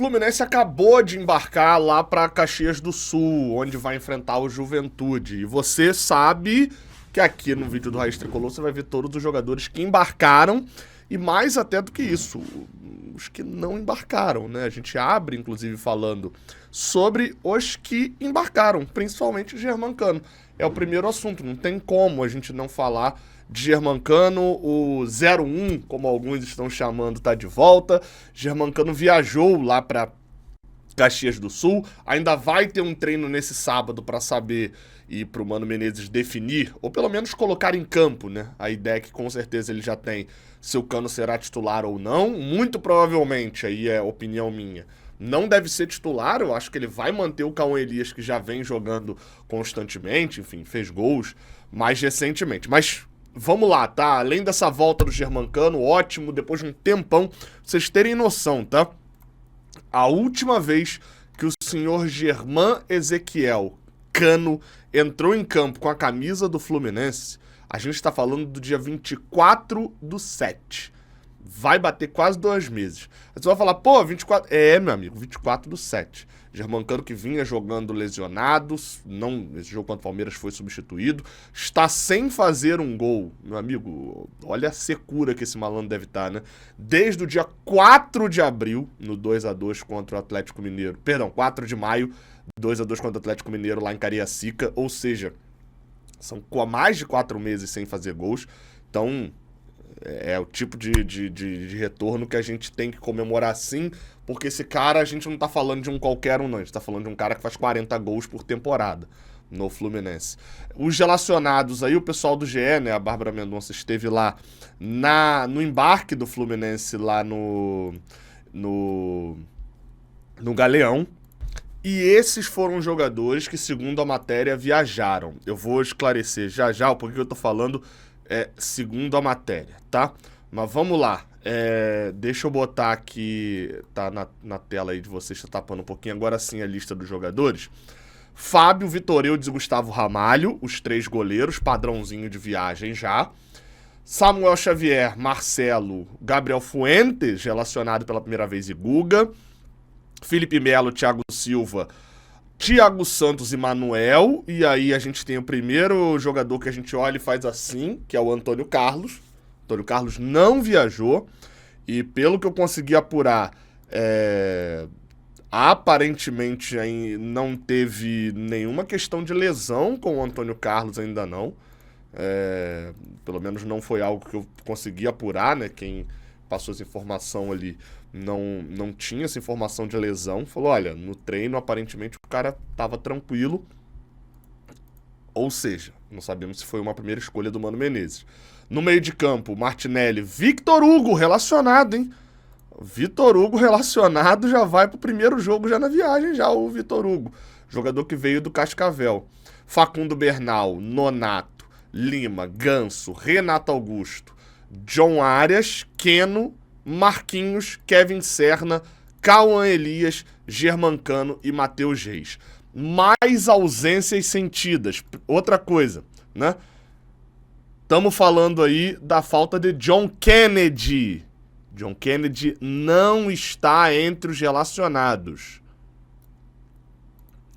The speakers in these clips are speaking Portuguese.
Fluminense acabou de embarcar lá para Caxias do Sul, onde vai enfrentar o Juventude. E você sabe que aqui no vídeo do Raiz Tricolor você vai ver todos os jogadores que embarcaram e mais até do que isso, os que não embarcaram, né? A gente abre, inclusive, falando sobre os que embarcaram, principalmente Germancano. É o primeiro assunto, não tem como a gente não falar de Germancano. O 01, como alguns estão chamando, tá de volta. Germancano viajou lá para Caxias do Sul, ainda vai ter um treino nesse sábado para saber e pro Mano Menezes definir, ou pelo menos colocar em campo, né? A ideia é que com certeza ele já tem se o Cano será titular ou não, muito provavelmente, aí é opinião minha, não deve ser titular. Eu acho que ele vai manter o Cauã Elias, que já vem jogando constantemente, enfim, fez gols mais recentemente, mas vamos lá, tá? Além dessa volta do Germancano, ótimo, depois de um tempão, pra vocês terem noção, tá? A última vez que o senhor Germán Ezequiel Cano entrou em campo com a camisa do Fluminense, a gente está falando do dia 24/7. Vai bater quase 2 meses. Você vai falar, pô, 24... meu amigo, 24/7. Germancano, que vinha jogando lesionados, não, esse jogo contra o Palmeiras foi substituído, está sem fazer um gol. Meu amigo, olha a secura que esse malandro deve estar, né? Desde o dia 4 de abril, no 2-2 contra o Atlético Mineiro. Perdão, 4 de maio, 2-2 contra o Atlético Mineiro lá em Cariacica. Ou seja, são mais de 4 meses sem fazer gols. Então, é o tipo de retorno que a gente tem que comemorar sim, porque esse cara, a gente não tá falando de um qualquer um, não. A gente tá falando de um cara que faz 40 gols por temporada no Fluminense. Os relacionados aí, o pessoal do GE, né, a Bárbara Mendonça esteve lá no embarque do Fluminense lá no Galeão. E esses foram jogadores que, segundo a matéria, viajaram. Eu vou esclarecer já o porquê que eu tô falando segundo a matéria, tá? Mas vamos lá. Deixa eu botar aqui, tá na tela aí de vocês, tá tapando um pouquinho, agora sim a lista dos jogadores. Fábio, Vitor Eudes e Gustavo Ramalho, os 3 goleiros, padrãozinho de viagem já. Samuel Xavier, Marcelo, Gabriel Fuentes, relacionado pela primeira vez, e Guga. Felipe Melo, Thiago Silva, Thiago Santos e Manuel. E aí a gente tem o primeiro jogador que a gente olha e faz assim, que é o Antônio Carlos. Antônio Carlos não viajou. E pelo que eu consegui apurar, aparentemente não teve nenhuma questão de lesão com o Antônio Carlos, ainda não. Pelo menos não foi algo que eu consegui apurar, né? Quem passou essa informação ali não tinha essa informação de lesão. Falou, olha, no treino aparentemente o cara tava tranquilo. Ou seja, não sabemos se foi uma primeira escolha do Mano Menezes. No meio de campo, Martinelli, Victor Hugo relacionado, hein? Vitor Hugo relacionado, já vai pro primeiro jogo já na viagem, já o Vitor Hugo. Jogador que veio do Cascavel. Facundo Bernal, Nonato, Lima, Ganso, Renato Augusto, John Arias, Keno, Marquinhos, Kevin Serna, Cauã Elias, Germancano e Matheus Reis. Mais ausências sentidas. Outra coisa, né? Estamos falando aí da falta de John Kennedy. John Kennedy não está entre os relacionados.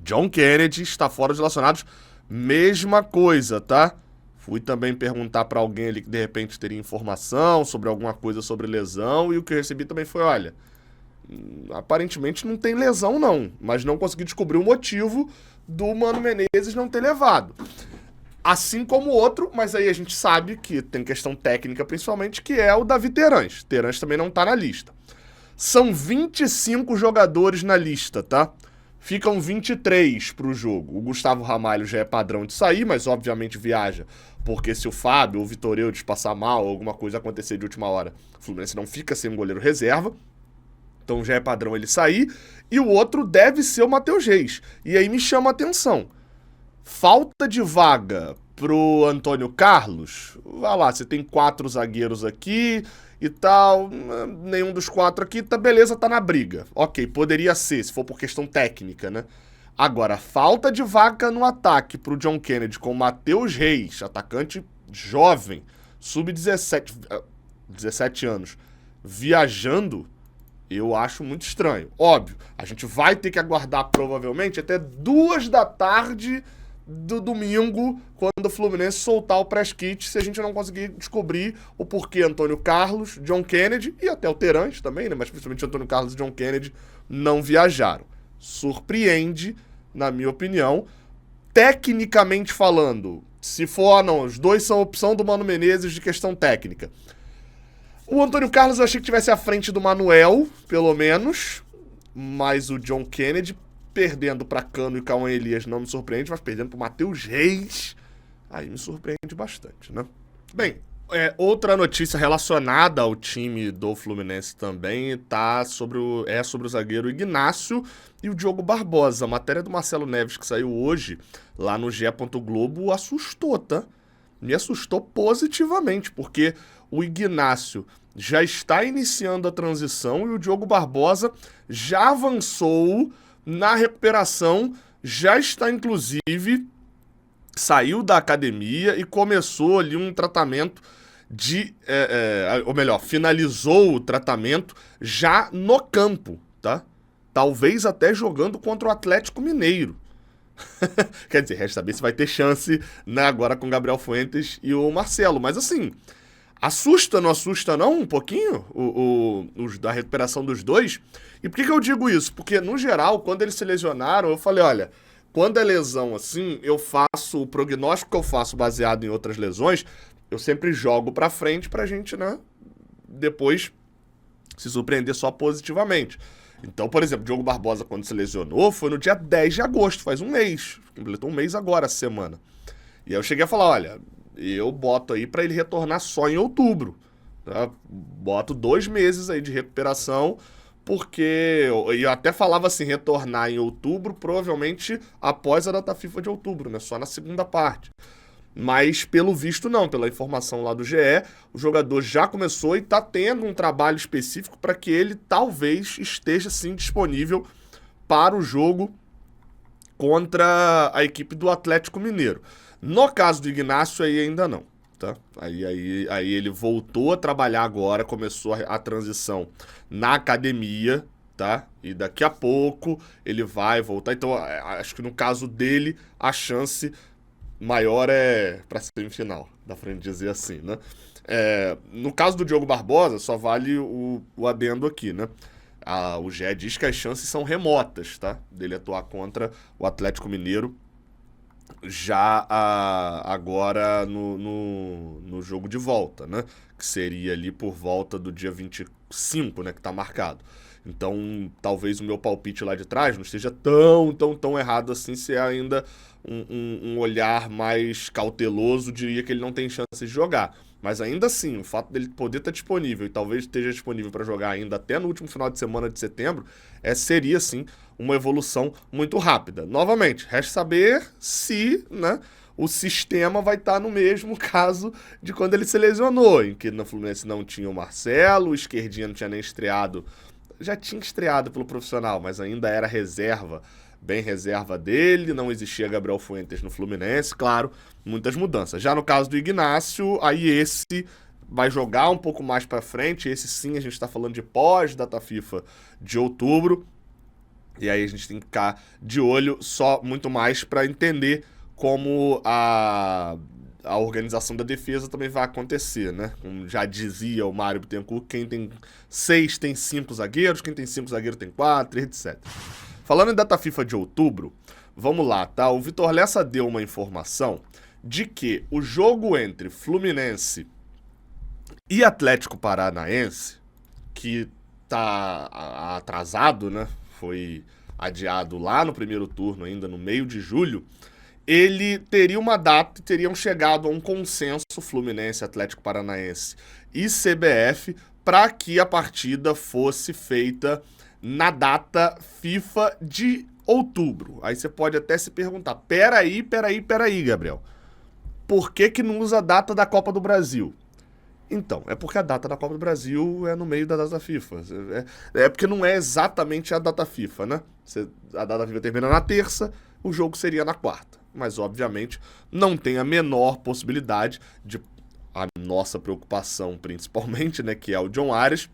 John Kennedy está fora dos relacionados. Mesma coisa, tá? Fui também perguntar para alguém ali que de repente teria informação sobre alguma coisa sobre lesão, e o que eu recebi também foi, olha, aparentemente não tem lesão não, mas não consegui descobrir o motivo do Mano Menezes não ter levado. Assim como o outro, mas aí a gente sabe que tem questão técnica principalmente, que é o Davi Terãs. Terãs também não tá na lista. São 25 jogadores na lista, tá? Ficam 23 pro jogo. O Gustavo Ramalho já é padrão de sair, mas obviamente viaja, porque se o Fábio ou o Vitor Eudes passar mal ou alguma coisa acontecer de última hora, o Fluminense não fica sem um goleiro reserva. Então já é padrão ele sair. E o outro deve ser o Matheus Reis. E aí me chama a atenção. Falta de vaga pro Antônio Carlos. Vai lá, você tem 4 zagueiros aqui e tal. Nenhum dos 4 aqui, tá beleza, tá na briga. Ok, poderia ser, se for por questão técnica, né? Agora, falta de vaga no ataque pro John Kennedy com o Matheus Reis, atacante jovem, sub-17, 17 anos, viajando. Eu acho muito estranho. Óbvio, a gente vai ter que aguardar provavelmente até 2 da tarde do domingo, quando o Fluminense soltar o press kit, se a gente não conseguir descobrir o porquê Antônio Carlos, John Kennedy e até o Terãs também, né? Mas principalmente Antônio Carlos e John Kennedy não viajaram. Surpreende, na minha opinião. Tecnicamente falando, se for, não, os dois são opção do Mano Menezes de questão técnica. O Antônio Carlos eu achei que tivesse à frente do Manuel, pelo menos, mas o John Kennedy perdendo para Cano e Cauã Elias não me surpreende, mas perdendo para Matheus Reis, aí me surpreende bastante, né? Bem, outra notícia relacionada ao time do Fluminense também sobre o zagueiro Ignácio e o Diogo Barbosa. A matéria do Marcelo Neves que saiu hoje lá no GE. Globo assustou, tá? Me assustou positivamente, porque o Ignácio já está iniciando a transição e o Diogo Barbosa já avançou na recuperação, já está inclusive, saiu da academia e começou ali um tratamento ou melhor, finalizou o tratamento já no campo, tá? Talvez até jogando contra o Atlético Mineiro. Quer dizer, resta saber se vai ter chance, né, agora com o Gabriel Fuentes e o Marcelo. Mas assim, assusta, não assusta não um pouquinho da recuperação dos dois? E por que eu digo isso? Porque, no geral, quando eles se lesionaram, eu falei, olha, quando é lesão assim, o prognóstico que eu faço baseado em outras lesões, eu sempre jogo pra frente pra gente, né, depois se surpreender só positivamente. Então, por exemplo, Diogo Barbosa, quando se lesionou, foi no dia 10 de agosto, faz um mês. Completou um mês agora, essa semana. E aí eu cheguei a falar, olha, eu boto aí pra ele retornar só em outubro. Tá? Boto 2 meses aí de recuperação, porque eu até falava assim, retornar em outubro, provavelmente após a data FIFA de outubro, né? Só na segunda parte. Mas, pelo visto, não. Pela informação lá do GE, o jogador já começou e está tendo um trabalho específico para que ele talvez esteja, sim, disponível para o jogo contra a equipe do Atlético Mineiro. No caso do Ignácio, aí ainda não, tá? Aí ele voltou a trabalhar agora, começou a transição na academia, tá? E daqui a pouco ele vai voltar. Então, acho que no caso dele, a chance maior é pra semifinal, dá pra gente dizer assim, né? No caso do Diogo Barbosa, só vale o adendo aqui, né? O GE diz que as chances são remotas, tá? Dele atuar contra o Atlético Mineiro já agora no jogo de volta, né? Que seria ali por volta do dia 25, né? Que tá marcado. Então, talvez o meu palpite lá de trás não esteja tão errado assim, se é ainda um olhar mais cauteloso, diria que ele não tem chance de jogar. Mas ainda assim, o fato dele poder estar disponível e talvez esteja disponível para jogar ainda até no último final de semana de setembro, seria sim uma evolução muito rápida. Novamente, resta saber se, né, o sistema vai estar no mesmo caso de quando ele se lesionou, em que no Fluminense não tinha o Marcelo, o Esquerdinha não tinha nem estreado. Já tinha estreado pelo profissional, mas ainda era reserva, bem reserva dele, não existia Gabriel Fuentes no Fluminense, claro, muitas mudanças. Já no caso do Ignácio, aí esse vai jogar um pouco mais pra frente, esse sim a gente tá falando de pós-data FIFA de outubro, e aí a gente tem que ficar de olho só muito mais pra entender como a organização da defesa também vai acontecer, né? Como já dizia o Mário Bittencourt, quem tem 6 tem 5 zagueiros, quem tem 5 zagueiros tem 4, etc. Falando em data FIFA de outubro, vamos lá, tá? O Vitor Lessa deu uma informação de que o jogo entre Fluminense e Atlético Paranaense, que tá atrasado, né? Foi adiado lá no primeiro turno, ainda no meio de julho, ele teria uma data e teriam chegado a um consenso Fluminense, Atlético Paranaense e CBF para que a partida fosse feita na data FIFA de outubro. Aí você pode até se perguntar, peraí, Gabriel, por que não usa a data da Copa do Brasil? Então, é porque a data da Copa do Brasil é no meio da data FIFA. É porque não é exatamente a data FIFA, né? A data FIFA termina na terça, o jogo seria na quarta. Mas, obviamente, não tem a menor possibilidade de... A nossa preocupação, principalmente, né, que é o John Ares,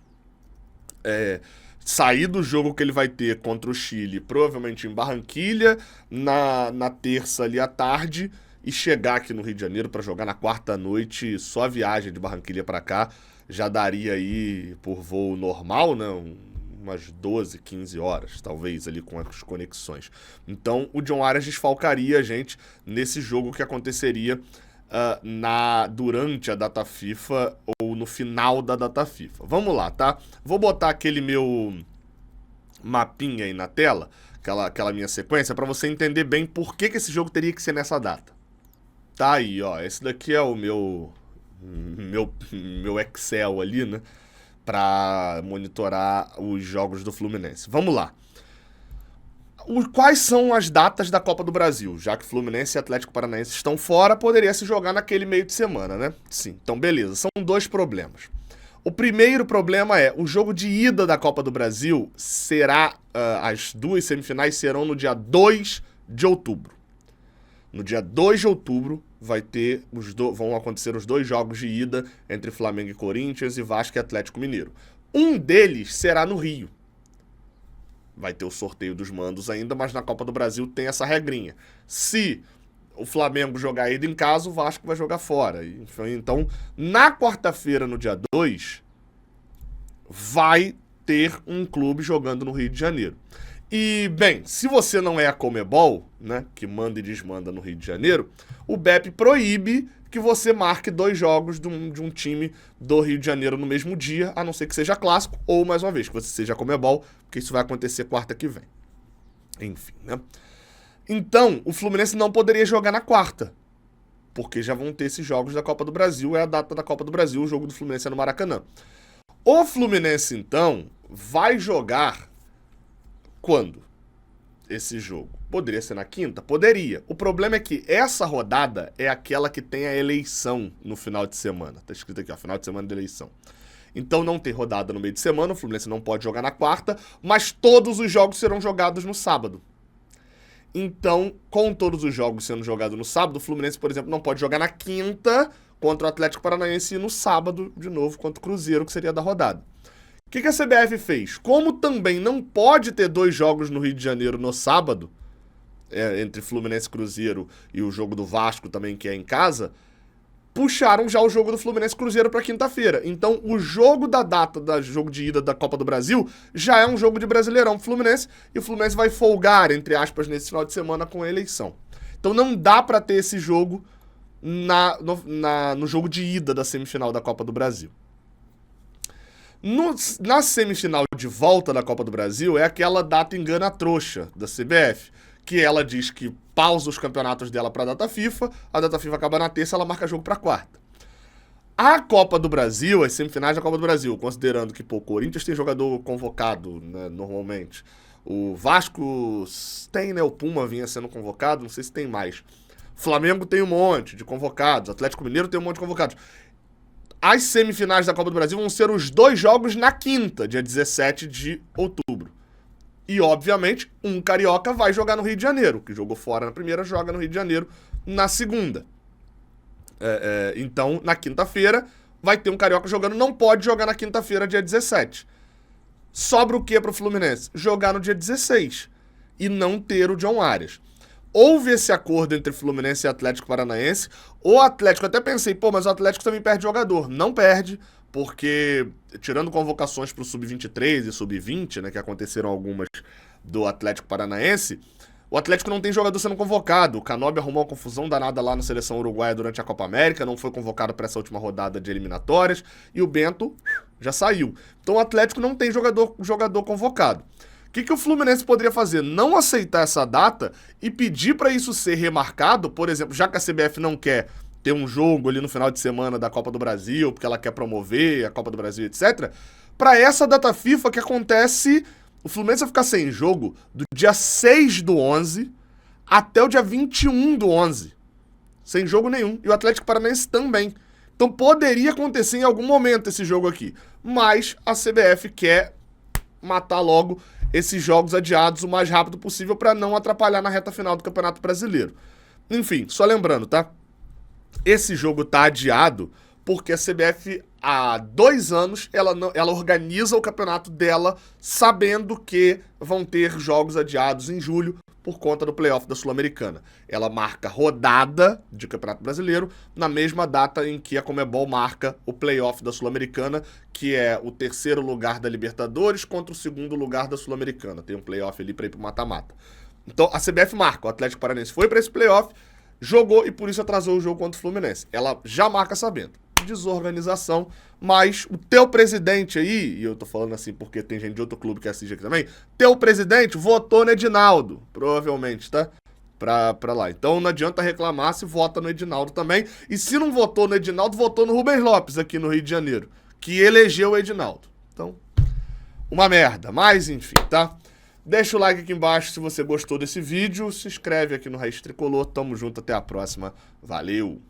sair do jogo que ele vai ter contra o Chile, provavelmente em Barranquilha, na terça ali à tarde, e chegar aqui no Rio de Janeiro para jogar na quarta noite. Só a viagem de Barranquilha para cá já daria aí, por voo normal, né, umas 12, 15 horas, talvez, ali com as conexões. Então, o John Arias desfalcaria a gente nesse jogo que aconteceria durante a data FIFA ou no final da data FIFA. Vamos lá, tá? Vou botar aquele meu mapinha aí na tela, aquela minha sequência, para você entender bem por que esse jogo teria que ser nessa data. Tá aí, ó. Esse daqui é o meu Excel ali, né? Para monitorar os jogos do Fluminense. Vamos lá. Quais são as datas da Copa do Brasil? Já que Fluminense e Atlético Paranaense estão fora, poderia se jogar naquele meio de semana, né? Sim, então beleza. São dois problemas. O primeiro problema é, o jogo de ida da Copa do Brasil será, as duas semifinais serão no dia 2 de outubro. No dia 2 de outubro vão acontecer os dois jogos de ida entre Flamengo e Corinthians e Vasco e Atlético Mineiro. Um deles será no Rio. Vai ter o sorteio dos mandos ainda, mas na Copa do Brasil tem essa regrinha. Se o Flamengo jogar ida em casa, o Vasco vai jogar fora. Então, na quarta-feira, no dia 2, vai ter um clube jogando no Rio de Janeiro. E, bem, se você não é a Conmebol, né, que manda e desmanda no Rio de Janeiro, o BEP proíbe que você marque dois jogos de um time do Rio de Janeiro no mesmo dia, a não ser que seja clássico, ou, mais uma vez, que você seja a Conmebol, porque isso vai acontecer quarta que vem. Enfim, né? Então, o Fluminense não poderia jogar na quarta, porque já vão ter esses jogos da Copa do Brasil, é a data da Copa do Brasil, o jogo do Fluminense é no Maracanã. O Fluminense, então, vai jogar quando? Esse jogo. Poderia ser na quinta? Poderia. O problema é que essa rodada é aquela que tem a eleição no final de semana. Tá escrito aqui, ó, final de semana de eleição. Então não tem rodada no meio de semana, o Fluminense não pode jogar na quarta, mas todos os jogos serão jogados no sábado. Então, com todos os jogos sendo jogados no sábado, o Fluminense, por exemplo, não pode jogar na quinta contra o Atlético Paranaense e no sábado, de novo, contra o Cruzeiro, que seria da rodada. O que a CBF fez? Como também não pode ter dois jogos no Rio de Janeiro no sábado, entre Fluminense e Cruzeiro e o jogo do Vasco também, que é em casa, puxaram já o jogo do Fluminense e Cruzeiro para quinta-feira. Então, o jogo da data do jogo de ida da Copa do Brasil já é um jogo de Brasileirão pro Fluminense, e o Fluminense vai folgar, entre aspas, nesse final de semana com a eleição. Então, não dá para ter esse jogo no jogo de ida da semifinal da Copa do Brasil. Na semifinal de volta da Copa do Brasil é aquela data engana-trouxa da CBF, que ela diz que pausa os campeonatos dela para a data FIFA, a data FIFA acaba na terça, ela marca jogo para quarta. A Copa do Brasil, as semifinais da Copa do Brasil, considerando que o Corinthians tem jogador convocado, né, normalmente, o Vasco tem, né, o Puma vinha sendo convocado, não sei se tem mais. Flamengo tem um monte de convocados, Atlético Mineiro tem um monte de convocados. As semifinais da Copa do Brasil vão ser os dois jogos na quinta, dia 17 de outubro. E, obviamente, um carioca vai jogar no Rio de Janeiro. Que jogou fora na primeira, joga no Rio de Janeiro na segunda. Então, na quinta-feira, vai ter um carioca jogando. Não pode jogar na quinta-feira, dia 17. Sobra o que pro Fluminense? Jogar no dia 16. E não ter o John Arias. Houve esse acordo entre Fluminense e Atlético Paranaense. O Atlético, até pensei, mas o Atlético também perde jogador. Não perde, porque, tirando convocações pro Sub-23 e Sub-20, né, que aconteceram algumas do Atlético Paranaense, o Atlético não tem jogador sendo convocado. O Canóbio arrumou uma confusão danada lá na seleção uruguaia durante a Copa América, não foi convocado para essa última rodada de eliminatórias, e o Bento já saiu. Então o Atlético não tem jogador convocado. O que o Fluminense poderia fazer? Não aceitar essa data e pedir para isso ser remarcado, por exemplo, já que a CBF não quer ter um jogo ali no final de semana da Copa do Brasil, porque ela quer promover a Copa do Brasil, etc., para essa data FIFA que acontece, o Fluminense vai ficar sem jogo do dia 6/11 até o dia 21/11. Sem jogo nenhum. E o Atlético Paranaense também. Então poderia acontecer em algum momento esse jogo aqui. Mas a CBF quer matar logo esses jogos adiados o mais rápido possível para não atrapalhar na reta final do Campeonato Brasileiro. Enfim, só lembrando, tá? Esse jogo tá adiado porque a CBF, há 2 anos, ela organiza o campeonato dela sabendo que vão ter jogos adiados em julho por conta do playoff da Sul-Americana. Ela marca rodada de Campeonato Brasileiro na mesma data em que a Conmebol marca o playoff da Sul-Americana, que é o 3º lugar da Libertadores contra o 2º lugar da Sul-Americana. Tem um playoff ali para ir pro mata-mata. Então a CBF marca, o Atlético Paranaense foi para esse playoff, jogou e por isso atrasou o jogo contra o Fluminense. Ela já marca sabendo. Desorganização, mas o teu presidente aí, e eu tô falando assim porque tem gente de outro clube que assiste aqui também, teu presidente votou no Edinaldo, provavelmente, tá? Pra lá. Então não adianta reclamar se vota no Edinaldo também. E se não votou no Edinaldo, votou no Rubens Lopes aqui no Rio de Janeiro, que elegeu o Edinaldo. Então, uma merda. Mas enfim, tá? Deixa o like aqui embaixo se você gostou desse vídeo, se inscreve aqui no Raiz Tricolor. Tamo junto, até a próxima. Valeu!